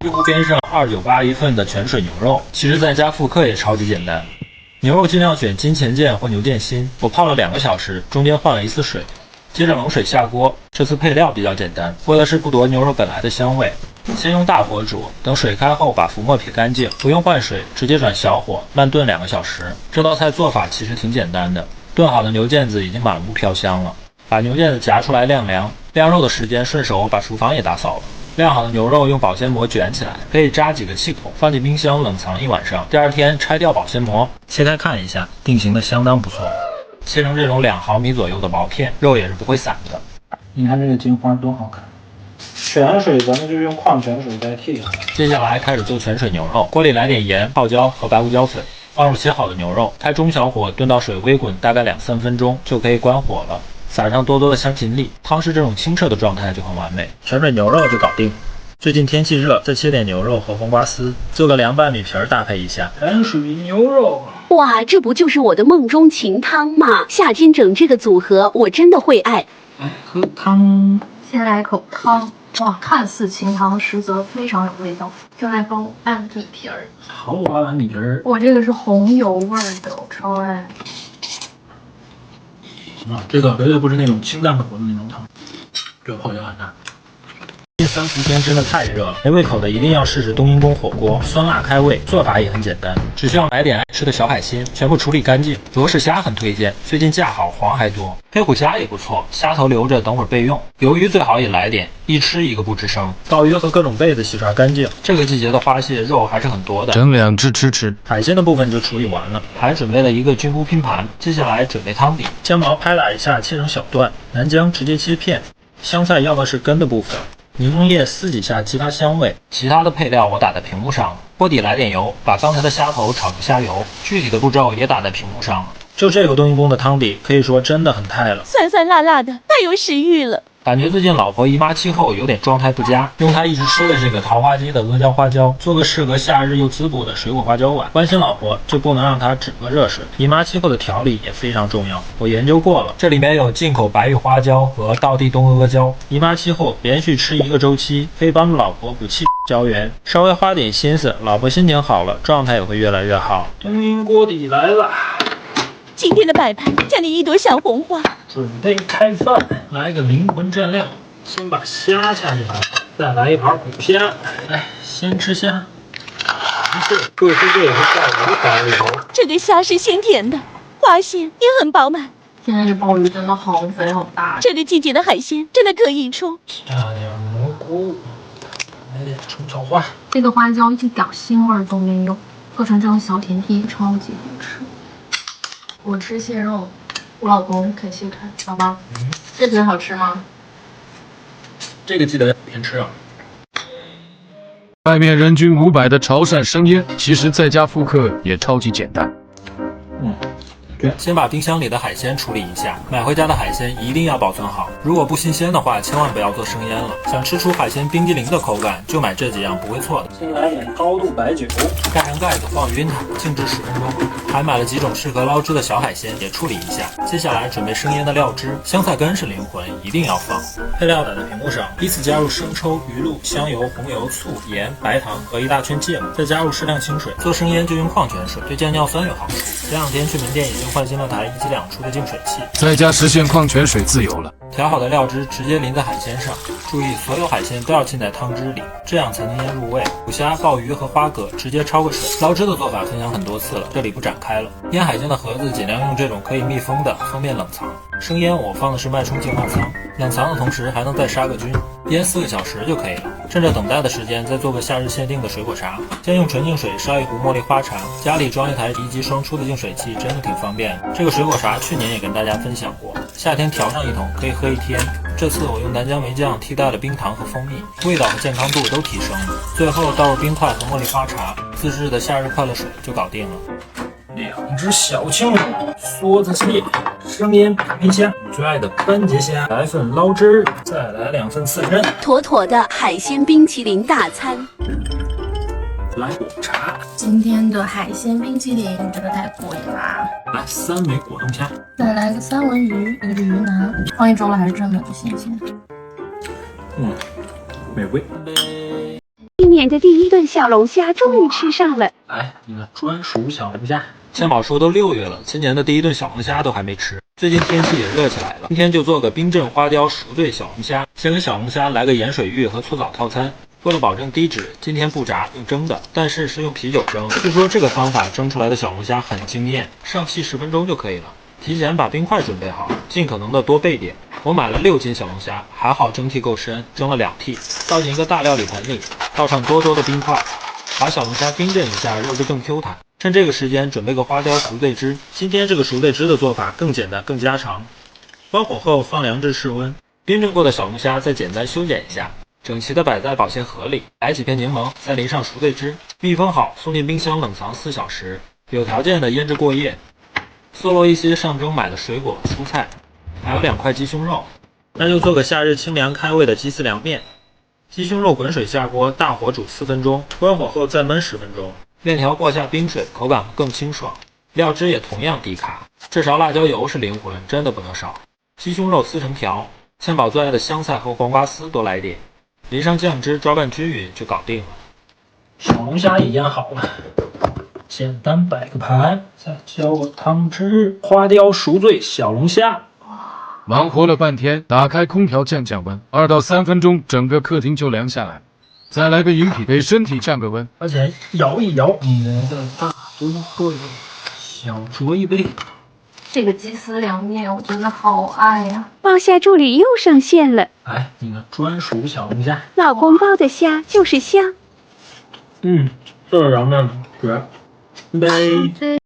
一壶边上298一份的泉水牛肉，其实在家复刻也超级简单。牛肉尽量选金钱腱或牛腱心，我泡了2个小时，中间换了1次水。接着冷水下锅，这次配料比较简单，为的是不夺牛肉本来的香味。先用大火煮，等水开后把浮沫撇干净，不用换水，直接转小火慢炖2个小时。这道菜做法其实挺简单的，炖好的牛腱子已经满屋飘香了，把牛腱子夹出来晾凉，晾肉的时间顺手把厨房也打扫了。晾好的牛肉用保鲜膜卷起来，可以扎几个气孔，放进冰箱冷藏1晚上。第2天拆掉保鲜膜，切开看一下，定型的相当不错。切成这种2毫米左右的薄片，肉也是不会散的。你看这个金花多好看！泉水咱们就用矿泉水代替了。接下来开始做泉水牛肉，锅里来点盐、泡椒和白胡椒粉，放入切好的牛肉，开中小火炖到水微滚，大概2-3分钟就可以关火了。撒上多多的香芹粒，汤是这种清澈的状态就很完美。泉水牛肉就搞定。最近天气热，再切点牛肉和黄瓜丝，做个凉拌米皮搭配一下。泉水牛肉，哇，这不就是我的梦中情汤吗？夏天整这个组合，我真的会爱。来喝汤。先来口汤，哇，看似清汤，实则非常有味道。就来帮我拌米皮儿。好，我拌完米皮儿。我这个是红油味的，我超爱。这个绝对不是那种清淡口的那种汤，这个泡椒很大。3伏天真的太热了，没胃口的一定要试试冬阴功火锅，酸辣开胃，做法也很简单，只需要买点爱吃的小海鲜，全部处理干净。罗氏虾很推荐，最近价好，黄还多。黑虎虾也不错，虾头留着等会儿备用。鱿鱼最好也来点，一吃一个不吱声。鲍鱼和各种贝子洗刷干净，这个季节的花蟹肉还是很多的，整2只吃吃。海鲜的部分就处理完了，还准备了一个菌菇拼盘。接下来准备汤底，姜毛拍打一下切成小段，南姜直接切片，香菜要的是根的部分。柠檬叶撕几下激发香味，其他的配料我打在屏幕上了。锅底来点油，把刚才的虾头炒成虾油，具体的步骤也打在屏幕上了。就这个冬阴功的汤底，可以说真的很泰了，酸酸辣辣的，太有食欲了。感觉最近老婆姨妈期后有点状态不佳，用她一直吃的这个桃花姬的阿胶花椒，做个适合夏日又滋补的水果花椒碗。关心老婆就不能让她只喝热水，姨妈期后的调理也非常重要。我研究过了，这里面有进口白玉花椒和道地东阿胶，姨妈期后连续吃1个周期，可以帮助老婆补气胶原。稍微花点心思，老婆心情好了，状态也会越来越好。冬阴锅底来了。今天的摆盘加你1朵小红花，准备开饭，来个灵魂蘸料，先把虾下去，再来一盘虎虾。来，先吃虾，各吃这也是在无法里头。这个虾是鲜甜的，花蟹也很饱满。现在这鲍鱼真的好肥好大。这个季节的海鲜真的可以出。加点蘑菇，来点虫草花。这个花椒一点腥味都没有，做成这种小甜品超级好吃。我吃蟹肉，我老公啃蟹看，好吗？这品好吃吗？这个记得边吃啊。外面人均500的潮汕生腌，其实在家复刻也超级简单。先把冰箱里的海鲜处理一下，买回家的海鲜一定要保存好，如果不新鲜的话，千万不要做生腌了。想吃出海鲜冰激凌的口感，就买这几样不会错的。先来点高度白酒，盖上盖子放晕它，静置10分钟。还买了几种适合捞汁的小海鲜，也处理一下。接下来准备生腌的料汁，香菜根是灵魂，一定要放。配料打在屏幕上，依次加入生抽、鱼露、香油、红油、醋、盐、白糖和1大圈芥末，再加入适量清水。做生腌就用矿泉水，对降尿酸有好处。前2天去门店已经换新了台1机2出的净水器，在家实现矿泉水自由了。调好的料汁直接淋在海鲜上，注意所有海鲜都要浸在汤汁里，这样才能腌入味。虎虾、鲍鱼和花蛤直接焯个水。捞汁的做法分享很多次了，这里不展开了。腌海鲜的盒子尽量用这种可以密封的，方便冷藏。生腌我放的是脉冲净化仓，冷藏的同时还能再杀个菌，腌4个小时就可以了。趁着等待的时间，再做个夏日限定的水果茶。先用纯净水烧一壶茉莉花茶，家里装一台1机双出的净水器，真的挺方便的。这个水果茶去年也跟大家分享过，夏天调上1桶可以喝1天。这次我用南姜梅酱替代了冰糖和蜂蜜，味道和健康度都提升了。最后倒入冰块和茉莉花茶，自制的夏日快乐水就搞定了。2只小青鱼，梭子蟹，生腌皮皮虾，我最爱的斑节虾，来份捞汁，再来2份刺身，妥妥的海鲜冰淇淋大餐。来果茶，今天的海鲜冰淇淋真的太过瘾啦！来3枚果冻虾，再来个三文鱼，一个鱼腩，放1周了还是这么的新鲜。美味。今年的第一顿小龙虾终于吃上了。来，你的专属小龙虾。千宝说都6月了，今年的第一顿小龙虾都还没吃。最近天气也热起来了，今天就做个冰镇花雕熟醉小龙虾。先给小龙虾来个盐水浴和粗枣套餐。为了保证低脂，今天不炸用蒸的，但是是用啤酒蒸。据说这个方法蒸出来的小龙虾很惊艳，上气10分钟就可以了。提前把冰块准备好，尽可能的多备点。我买了6斤小龙虾，还好蒸屉够深，蒸了2屉。倒进一个大料理盆里，倒上多的冰块，把小龙虾冰镇一下，肉质更 Q 弹。趁这个时间准备个花雕熟醉汁。今天这个熟醉汁的做法更简单更家常。关火后放凉至室温，冰镇过的小龙虾再简单修剪一下，整齐的摆在保鲜盒里，来几片柠檬，再淋上熟醉汁，密封好，送进冰箱冷藏4小时。有条件的腌制过夜。搜罗一些上周买的水果、蔬菜，还有2块鸡胸肉。那就做个夏日清凉开胃的鸡丝凉面。鸡胸肉滚水下锅，大火煮4分钟，关火后再焖10分钟。面条过下冰水，口感更清爽。料汁也同样低卡。这勺辣椒油是灵魂，真的不能少。鸡胸肉撕成条，千宝最爱的香菜和黄瓜丝多来点，淋上酱汁，抓拌均匀就搞定了。小龙虾也腌好了，简单摆个盘，再浇个汤汁，花雕熟醉小龙虾。忙活了半天，打开空调降降温，2到3分钟，整个客厅就凉下来。再来个饮品，给身体降个温。而且摇一摇，你的大都会，小酌一杯。这个鸡丝凉面我真的好爱呀！爆虾助理又上线了，来，你的专属小龙虾。老公包的虾就是香。这凉面绝，杯。